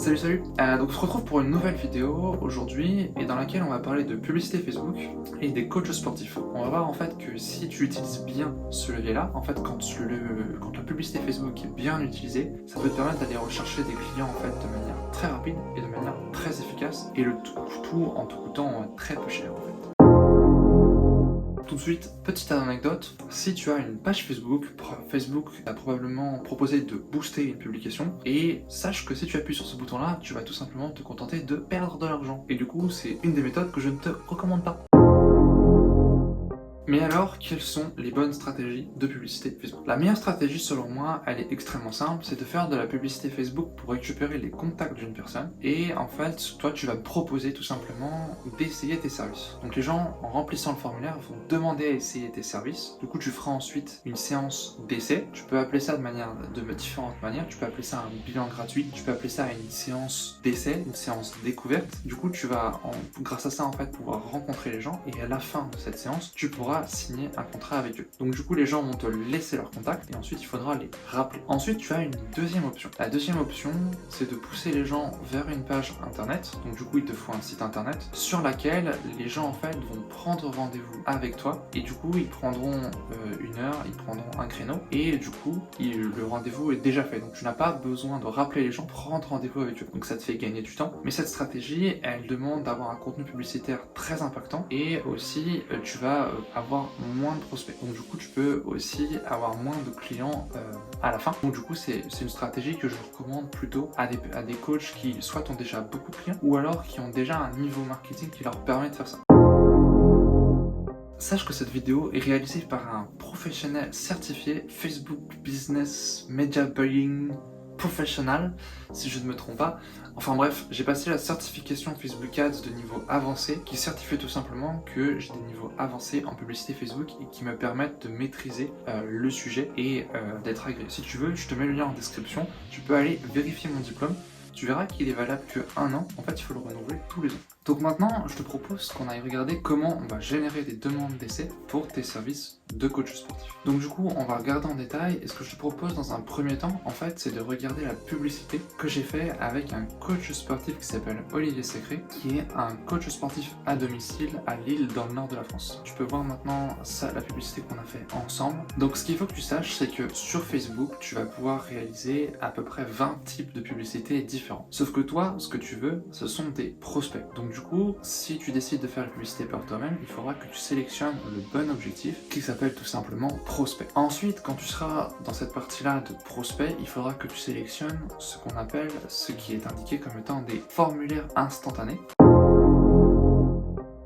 Salut. Donc on se retrouve pour une nouvelle vidéo aujourd'hui et dans laquelle on va parler de publicité Facebook et des coachs sportifs. On va voir en fait que si tu utilises bien ce levier-là, en fait quand la publicité Facebook est bien utilisée, ça peut te permettre d'aller rechercher des clients en fait de manière très rapide et de manière très efficace et le tout en te coûtant très peu cher en fait. Tout de suite, petite anecdote, si tu as une page Facebook, Facebook t'a probablement proposé de booster une publication et sache que si tu appuies sur ce bouton là, tu vas tout simplement te contenter de perdre de l'argent. Et du coup, c'est une des méthodes que je ne te recommande pas. Mais alors, quelles sont les bonnes stratégies de publicité Facebook? La meilleure stratégie selon moi, elle est extrêmement simple, c'est de faire de la publicité Facebook pour récupérer les contacts d'une personne et en fait, toi tu vas me proposer tout simplement d'essayer tes services. Donc les gens, en remplissant le formulaire, vont demander à essayer tes services. Du coup, tu feras ensuite une séance d'essai. Tu peux appeler ça de différentes manières. Tu peux appeler ça un bilan gratuit, tu peux appeler ça une séance d'essai, une séance découverte. Du coup, tu vas, grâce à ça en fait, pouvoir rencontrer les gens et à la fin de cette séance, tu pourras signer un contrat avec eux. Donc du coup les gens vont te laisser leur contact et ensuite il faudra les rappeler. Ensuite tu as une deuxième option. La deuxième option c'est de pousser les gens vers une page internet. Donc du coup il te faut un site internet sur laquelle les gens en fait vont prendre rendez-vous avec toi et du coup ils prendront une heure, ils prendront un créneau et du coup le rendez-vous est déjà fait. Donc tu n'as pas besoin de rappeler les gens, prendre rendez-vous avec eux. Donc ça te fait gagner du temps. Mais cette stratégie elle demande d'avoir un contenu publicitaire très impactant et aussi tu vas avoir moins de prospects. Donc du coup tu peux aussi avoir moins de clients à la fin. Donc du coup c'est une stratégie que je recommande plutôt à des coachs qui soit ont déjà beaucoup de clients ou alors qui ont déjà un niveau marketing qui leur permet de faire ça. Sache que cette vidéo est réalisée par un professionnel certifié Facebook Business Media Buying Professional, si je ne me trompe pas. Enfin bref, j'ai passé la certification Facebook Ads de niveau avancé qui certifie tout simplement que j'ai des niveaux avancés en publicité Facebook et qui me permettent de maîtriser le sujet et d'être agréé. Si tu veux, je te mets le lien en description, tu peux aller vérifier mon diplôme. Tu verras qu'il est valable que 1 an, en fait il faut le renouveler tous les ans. Donc maintenant, je te propose qu'on aille regarder comment on va générer des demandes d'essai pour tes services de coach sportif. Donc du coup, on va regarder en détail et ce que je te propose dans un premier temps, en fait, c'est de regarder la publicité que j'ai fait avec un coach sportif qui s'appelle Olivier Secret, qui est un coach sportif à domicile à Lille dans le nord de la France. Tu peux voir maintenant ça, la publicité qu'on a fait ensemble. Donc ce qu'il faut que tu saches, c'est que sur Facebook, tu vas pouvoir réaliser à peu près 20 types de publicités différents. Sauf que toi, ce que tu veux, ce sont des prospects. Donc du coup, si tu décides de faire la publicité par toi-même, il faudra que tu sélectionnes le bon objectif qui s'appelle tout simplement prospect. Ensuite, quand tu seras dans cette partie-là de prospect, il faudra que tu sélectionnes ce qu'on appelle, ce qui est indiqué comme étant des formulaires instantanés.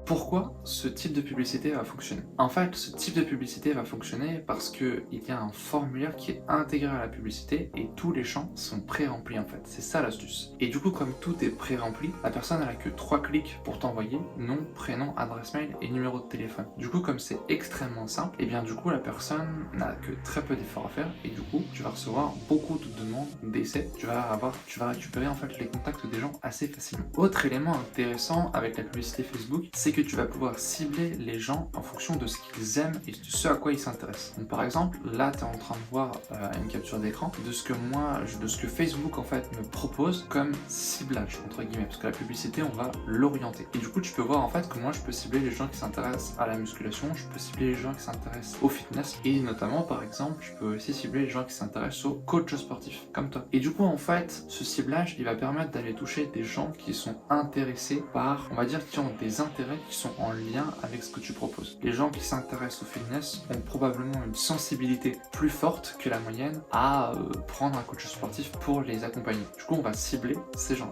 Pourquoi ce type de publicité va fonctionner? En fait, ce type de publicité va fonctionner parce qu'il y a un formulaire qui est intégré à la publicité et tous les champs sont pré-remplis en fait. C'est ça l'astuce. Et du coup, comme tout est pré-rempli, la personne n'a que 3 clics pour t'envoyer nom, prénom, adresse mail et numéro de téléphone. Du coup, comme c'est extrêmement simple, et bien du coup, la personne n'a que très peu d'efforts à faire et du coup, tu vas recevoir beaucoup de demandes d'essai. Tu vas récupérer en fait les contacts des gens assez facilement. Autre élément intéressant avec la publicité Facebook, c'est que tu vas pouvoir cibler les gens en fonction de ce qu'ils aiment et de ce à quoi ils s'intéressent. Donc par exemple, là tu es en train de voir une capture d'écran de ce que Facebook en fait me propose comme ciblage entre guillemets, parce que la publicité on va l'orienter. Et du coup tu peux voir en fait que moi je peux cibler les gens qui s'intéressent à la musculation, je peux cibler les gens qui s'intéressent au fitness et notamment par exemple je peux aussi cibler les gens qui s'intéressent aux coachs sportifs comme toi. Et du coup en fait ce ciblage il va permettre d'aller toucher des gens qui sont intéressés par, on va dire, qui ont des intérêts qui sont en lien avec ce que tu proposes. Les gens qui s'intéressent au fitness ont probablement une sensibilité plus forte que la moyenne à prendre un coach sportif pour les accompagner. Du coup, on va cibler ces gens.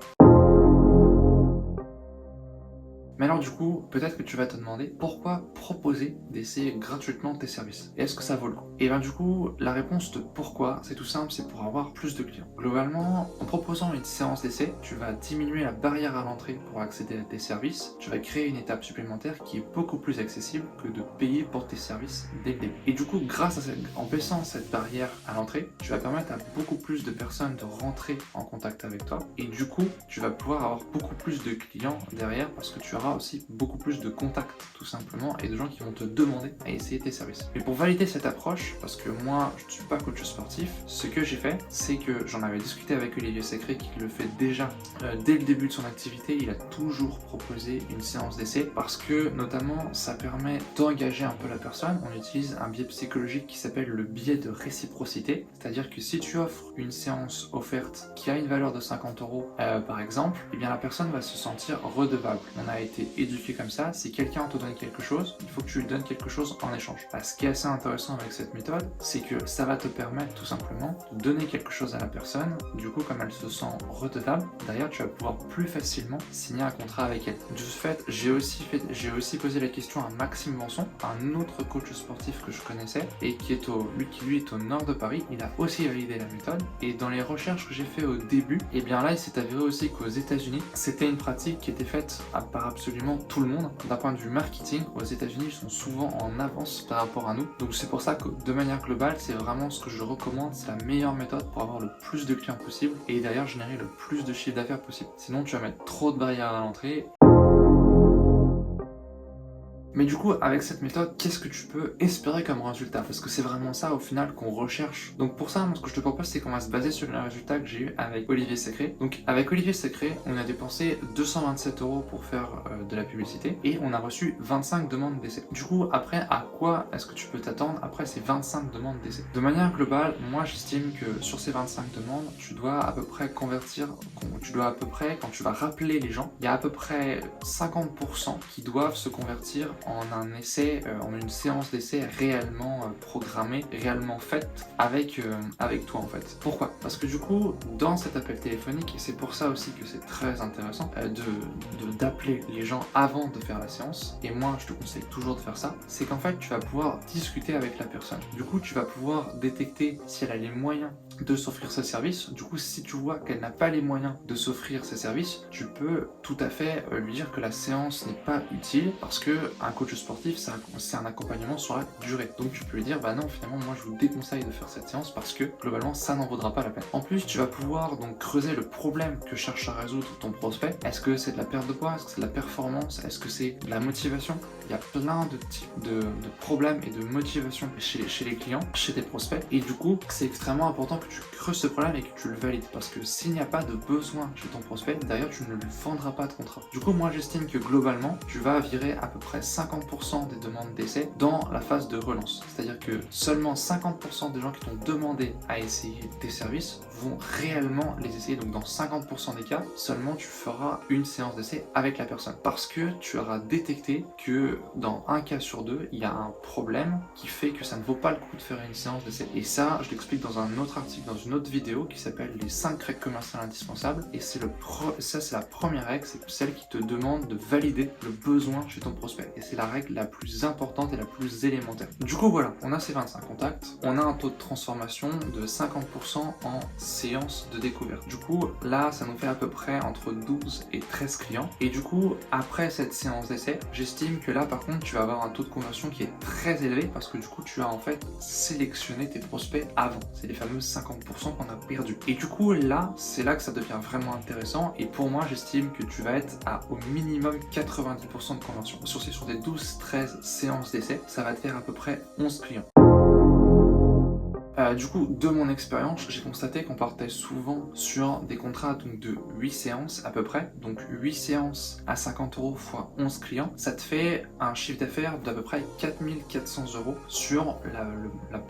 Mais alors du coup, peut-être que tu vas te demander pourquoi proposer d'essayer gratuitement tes services? Et est-ce que ça vaut le coup? Et bien du coup, la réponse de pourquoi, c'est tout simple, c'est pour avoir plus de clients. Globalement, en proposant une séance d'essai, tu vas diminuer la barrière à l'entrée pour accéder à tes services, tu vas créer une étape supplémentaire qui est beaucoup plus accessible que de payer pour tes services dès le début. Et du coup, en baissant cette barrière à l'entrée, tu vas permettre à beaucoup plus de personnes de rentrer en contact avec toi. Et du coup, tu vas pouvoir avoir beaucoup plus de clients derrière parce que tu auras auras aussi beaucoup plus de contacts tout simplement et de gens qui vont te demander à essayer tes services. Mais pour valider cette approche, parce que moi je ne suis pas coach sportif, ce que j'ai fait, c'est que j'en avais discuté avec Olivier Secret qui le fait déjà dès le début de son activité. Il a toujours proposé une séance d'essai parce que notamment ça permet d'engager un peu la personne. On utilise un biais psychologique qui s'appelle le biais de réciprocité, c'est-à-dire que si tu offres une séance offerte qui a une valeur de 50 € par exemple, eh bien la personne va se sentir redevable. On a été éduqué comme ça, si quelqu'un te donne quelque chose, il faut que tu lui donnes quelque chose en échange. Ce qui est assez intéressant avec cette méthode, c'est que ça va te permettre tout simplement de donner quelque chose à la personne. Du coup, comme elle se sent redevable, d'ailleurs tu vas pouvoir plus facilement signer un contrat avec elle. Du fait, j'ai aussi posé la question à Maxime Vanson, un autre coach sportif que je connaissais et qui lui est au nord de Paris. Il a aussi validé la méthode et dans les recherches que j'ai fait au début, et bien là il s'est avéré aussi qu'aux États-Unis c'était une pratique qui était faite par absolument tout le monde. D'un point de vue marketing, aux États-Unis ils sont souvent en avance par rapport à nous, donc c'est pour ça que de manière globale c'est vraiment ce que je recommande, c'est la meilleure méthode pour avoir le plus de clients possible et d'ailleurs générer le plus de chiffre d'affaires possible. Sinon tu vas mettre trop de barrières à l'entrée. Mais du coup, avec cette méthode, qu'est-ce que tu peux espérer comme résultat? Parce que c'est vraiment ça au final qu'on recherche. Donc pour ça, moi, ce que je te propose, c'est qu'on va se baser sur les résultats que j'ai eu avec Olivier Secret. Donc avec Olivier Secret, on a dépensé 227 € pour faire de la publicité et on a reçu 25 demandes d'essai. Du coup, après, à quoi est-ce que tu peux t'attendre après ces 25 demandes d'essai? De manière globale, moi j'estime que sur ces 25 demandes, tu dois à peu près quand tu vas rappeler les gens, il y a à peu près 50% qui doivent se convertir en un essai, en une séance d'essai réellement programmée, réellement faite avec toi en fait. Pourquoi? Parce que du coup, dans cet appel téléphonique, et c'est pour ça aussi que c'est très intéressant d'appeler les gens avant de faire la séance, et moi je te conseille toujours de faire ça, c'est qu'en fait tu vas pouvoir discuter avec la personne. Du coup, tu vas pouvoir détecter si elle a les moyens de s'offrir ses services. Du coup, si tu vois qu'elle n'a pas les moyens de s'offrir ses services, tu peux tout à fait lui dire que la séance n'est pas utile parce que un coach sportif, c'est un accompagnement sur la durée. Donc tu peux lui dire, bah non, finalement, moi je vous déconseille de faire cette séance parce que globalement, ça n'en vaudra pas la peine. En plus, tu vas pouvoir donc creuser le problème que cherche à résoudre ton prospect. Est-ce que c'est de la perte de poids? Est-ce que c'est de la performance? Est-ce que c'est de la motivation? Il y a plein de types de problèmes et de motivation chez les clients, chez tes prospects. Et du coup, c'est extrêmement important que tu creuses ce problème et que tu le valides. Parce que s'il n'y a pas de besoin chez ton prospect, d'ailleurs, tu ne lui vendras pas de contrat. Du coup, moi, j'estime que globalement, tu vas virer à peu près 50% des demandes d'essai dans la phase de relance. C'est-à-dire que seulement 50% des gens qui t'ont demandé à essayer tes services vont réellement les essayer. Donc dans 50% des cas, seulement tu feras une séance d'essai avec la personne. Parce que tu auras détecté que dans un cas sur deux, il y a un problème qui fait que ça ne vaut pas le coup de faire une séance d'essai. Et ça, je l'explique dans un autre article, dans une autre vidéo qui s'appelle les 5 règles commerciales indispensables. Et c'est la première règle, c'est celle qui te demande de valider le besoin chez ton prospect. Et c'est la règle la plus importante et la plus élémentaire. Du coup, voilà, on a ces 25 contacts, on a un taux de transformation de 50% en séance de découverte. Du coup, là, ça nous fait à peu près entre 12 et 13 clients. Et du coup, après cette séance d'essai, j'estime que là, par contre, tu vas avoir un taux de conversion qui est très élevé parce que du coup, tu as en fait sélectionné tes prospects avant. C'est les fameux 50% qu'on a perdu. Et du coup, là, c'est là que ça devient vraiment intéressant. Et pour moi, j'estime que tu vas être à au minimum 90% de conversion. Sur des 12-13 séances d'essai, ça va te faire à peu près 11 clients. Du coup, de mon expérience, j'ai constaté qu'on partait souvent sur des contrats donc, de 8 séances à peu près. Donc 8 séances à 50 € fois 11 clients. Ça te fait un chiffre d'affaires d'à peu près 4400 € sur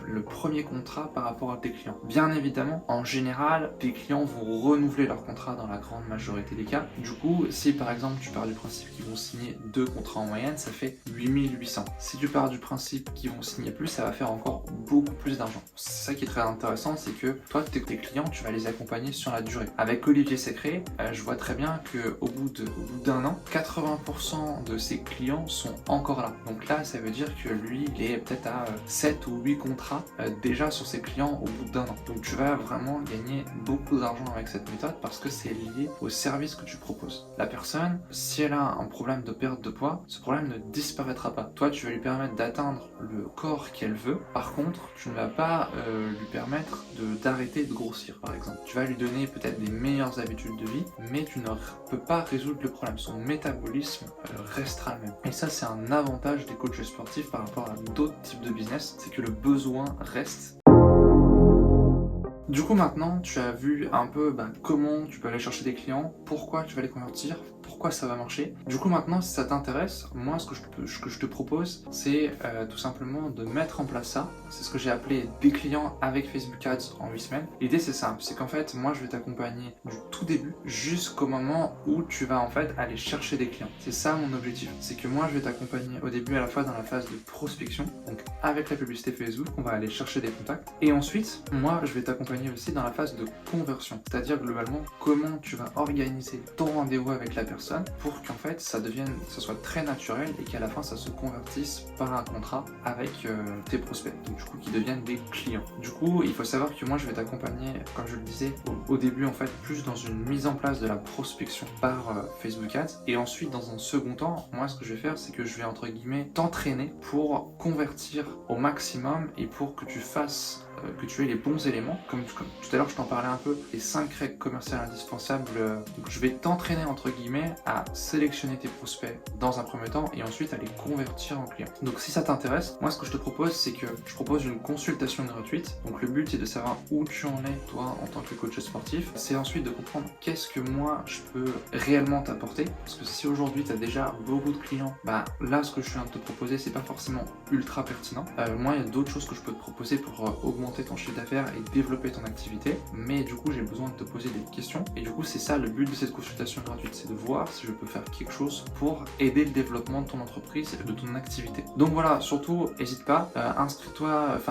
le premier contrat par rapport à tes clients. Bien évidemment, en général, tes clients vont renouveler leur contrat dans la grande majorité des cas. Du coup, si par exemple tu pars du principe qu'ils vont signer 2 contrats en moyenne, ça fait 8800. Si tu pars du principe qu'ils vont signer plus, ça va faire encore beaucoup plus d'argent. C'est ça qui est très intéressant, c'est que toi, tes clients, tu vas les accompagner sur la durée. Avec Olivier Secret, je vois très bien qu'au bout d'un an, 80% de ses clients sont encore là. Donc là, ça veut dire que lui, il est peut-être à 7 ou 8 contrats déjà sur ses clients au bout d'un an. Donc tu vas vraiment gagner beaucoup d'argent avec cette méthode parce que c'est lié au service que tu proposes. La personne, si elle a un problème de perte de poids, ce problème ne disparaîtra pas. Toi, tu vas lui permettre d'atteindre le corps qu'elle veut. Par contre, tu ne vas pas lui permettre d'arrêter de grossir, par exemple. Tu vas lui donner peut-être des meilleures habitudes de vie, mais tu ne peux pas résoudre le problème. Son métabolisme restera le même. Et ça, c'est un avantage des coachs sportifs par rapport à d'autres types de business, c'est que le besoin reste. Du coup maintenant tu as vu un peu comment tu peux aller chercher des clients, pourquoi tu vas les convertir, pourquoi ça va marcher. Du coup maintenant si ça t'intéresse, moi ce que je te propose c'est tout simplement de mettre en place ça. C'est ce que j'ai appelé des clients avec Facebook Ads en 8 semaines. L'idée c'est simple, c'est qu'en fait moi je vais t'accompagner du tout début jusqu'au moment où tu vas en fait aller chercher des clients. C'est ça mon objectif, c'est que moi je vais t'accompagner au début à la fois dans la phase de prospection, donc avec la publicité Facebook, on va aller chercher des contacts, et ensuite moi je vais t'accompagner aussi dans la phase de conversion, c'est-à-dire globalement comment tu vas organiser ton rendez-vous avec la personne pour qu'en fait ça soit très naturel et qu'à la fin ça se convertisse par un contrat avec tes prospects, donc du coup qui deviennent des clients. Du coup il faut savoir que moi je vais t'accompagner, comme je le disais au début en fait, plus dans une mise en place de la prospection par Facebook Ads, et ensuite dans un second temps, moi ce que je vais faire c'est que je vais entre guillemets t'entraîner pour convertir au maximum et pour que tu fasses que tu aies les bons éléments, comme tout à l'heure je t'en parlais un peu, les 5 règles commerciales indispensables. Donc je vais t'entraîner entre guillemets à sélectionner tes prospects dans un premier temps et ensuite à les convertir en clients. Donc si ça t'intéresse, moi ce que je te propose c'est que je propose une consultation gratuite. Donc le but c'est de savoir où tu en es toi en tant que coach sportif, c'est ensuite de comprendre qu'est-ce que moi je peux réellement t'apporter, parce que si aujourd'hui tu as déjà beaucoup de clients, là ce que je viens de te proposer c'est pas forcément ultra pertinent. Moi il y a d'autres choses que je peux te proposer pour augmenter ton chiffre d'affaires et développer ton activité, mais du coup j'ai besoin de te poser des questions, et du coup c'est ça le but de cette consultation gratuite, c'est de voir si je peux faire quelque chose pour aider le développement de ton entreprise et de ton activité. Donc voilà, surtout n'hésite pas, inscris-toi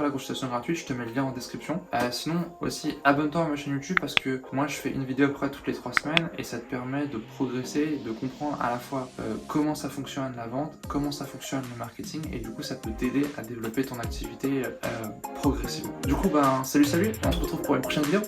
à la consultation gratuite, je te mets le lien en description. Sinon aussi abonne-toi à ma chaîne YouTube, parce que moi je fais une vidéo à peu près toutes les 3 semaines et ça te permet de progresser, de comprendre à la fois comment ça fonctionne la vente, comment ça fonctionne le marketing, et du coup ça peut t'aider à développer ton activité progressivement. Du coup salut, on se retrouve pour une prochaine vidéo.